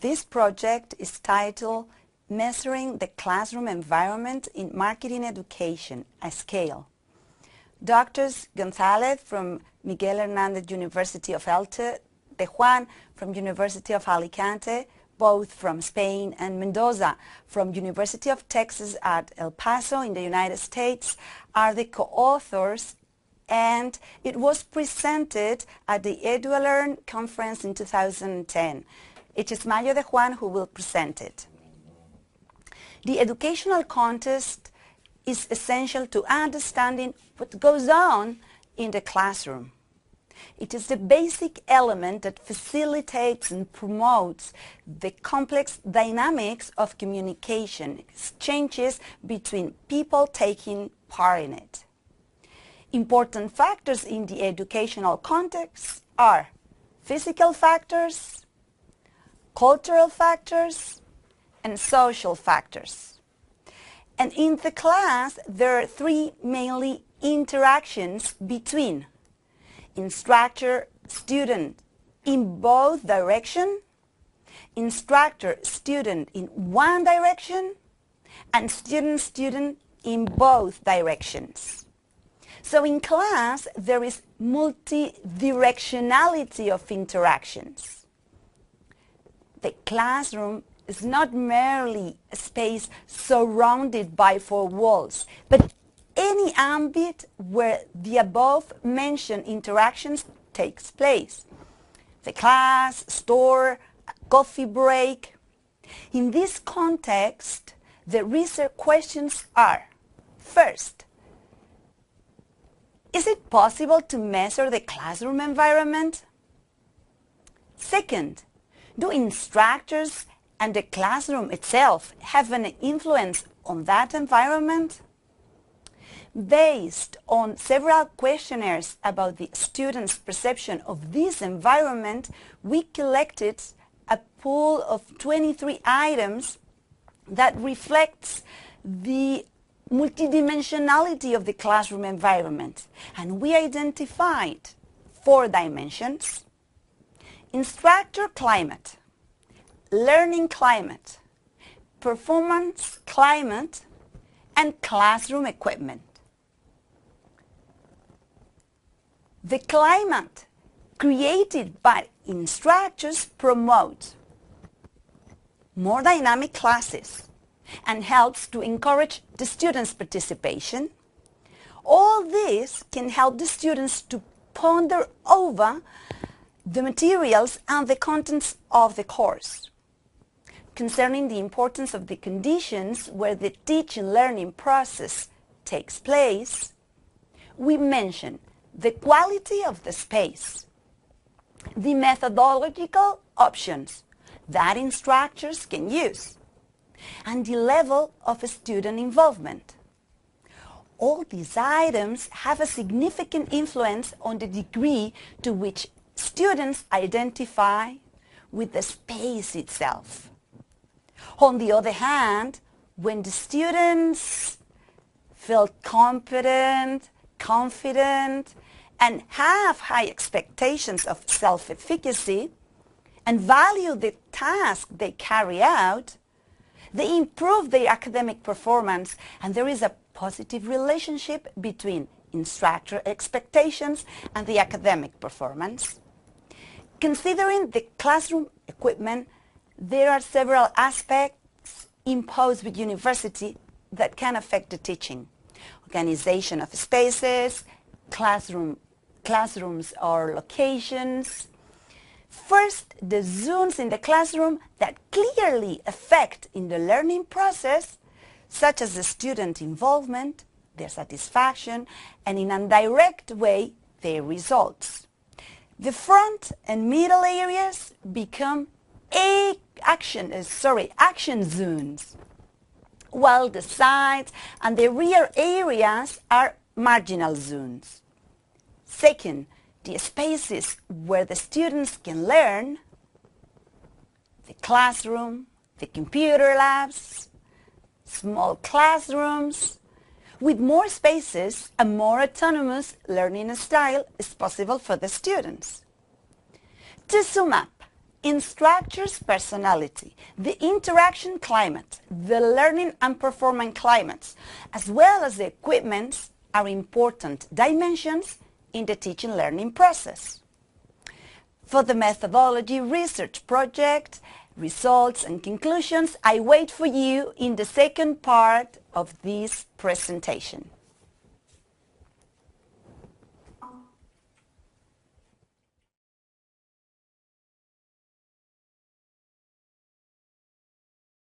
This project is titled Measuring the Classroom Environment in Marketing Education, a Scale. Doctors Gonzalez from Miguel Hernández University of Elche, De Juan from University of Alicante, both from Spain, and Mendoza from University of Texas at El Paso in the United States, are the co-authors, and it was presented at the EDULEARN conference in 2010. It is Mayo De Juan who will present it. The educational context is essential to understanding what goes on in the classroom. It is the basic element that facilitates and promotes the complex dynamics of communication, exchanges between people taking part in it. Important factors in the educational context are physical factors, cultural factors, and social factors. And in the class, there are three mainly interactions between instructor-student in both directions, instructor-student in one direction, and student-student in both directions. So in class, there is multi-directionality of interactions. The classroom is not merely a space surrounded by four walls, but any ambit where the above-mentioned interactions takes place. The class, store, coffee break. In this context, the research questions are: first, is it possible to measure the classroom environment? Second, do instructors and the classroom itself have an influence on that environment? Based on several questionnaires about the students' perception of this environment, we collected a pool of 23 items that reflects the multidimensionality of the classroom environment. And we identified 4 dimensions: instructor climate, learning climate, performance climate, and classroom equipment. The climate created by instructors promotes more dynamic classes and helps to encourage the students' participation. All this can help the students to ponder over the materials and the contents of the course. Concerning the importance of the conditions where the teaching-learning process takes place, we mention the quality of the space, the methodological options that instructors can use, and the level of student involvement. All these items have a significant influence on the degree to which students identify with the space itself. On the other hand, when the students feel competent, confident, and have high expectations of self-efficacy and value the task they carry out, they improve their academic performance, and there is a positive relationship between instructor expectations and the academic performance. Considering the classroom equipment, there are several aspects imposed with university that can affect the teaching. Organization of spaces, classrooms or locations. First, the zones in the classroom that clearly affect in the learning process, such as the student involvement, their satisfaction, and in a direct way, their results. The front and middle areas become action zones, while the sides and the rear areas are marginal zones. Second, the spaces where the students can learn, the classroom, the computer labs, small classrooms. With more spaces, a more autonomous learning style is possible for the students. To sum up, Instructor's personality, the interaction climate, the learning and performance climates, as well as the equipment are important dimensions in the teaching learning process. For the methodology research project, results and conclusions, I wait for you in the second part of this presentation.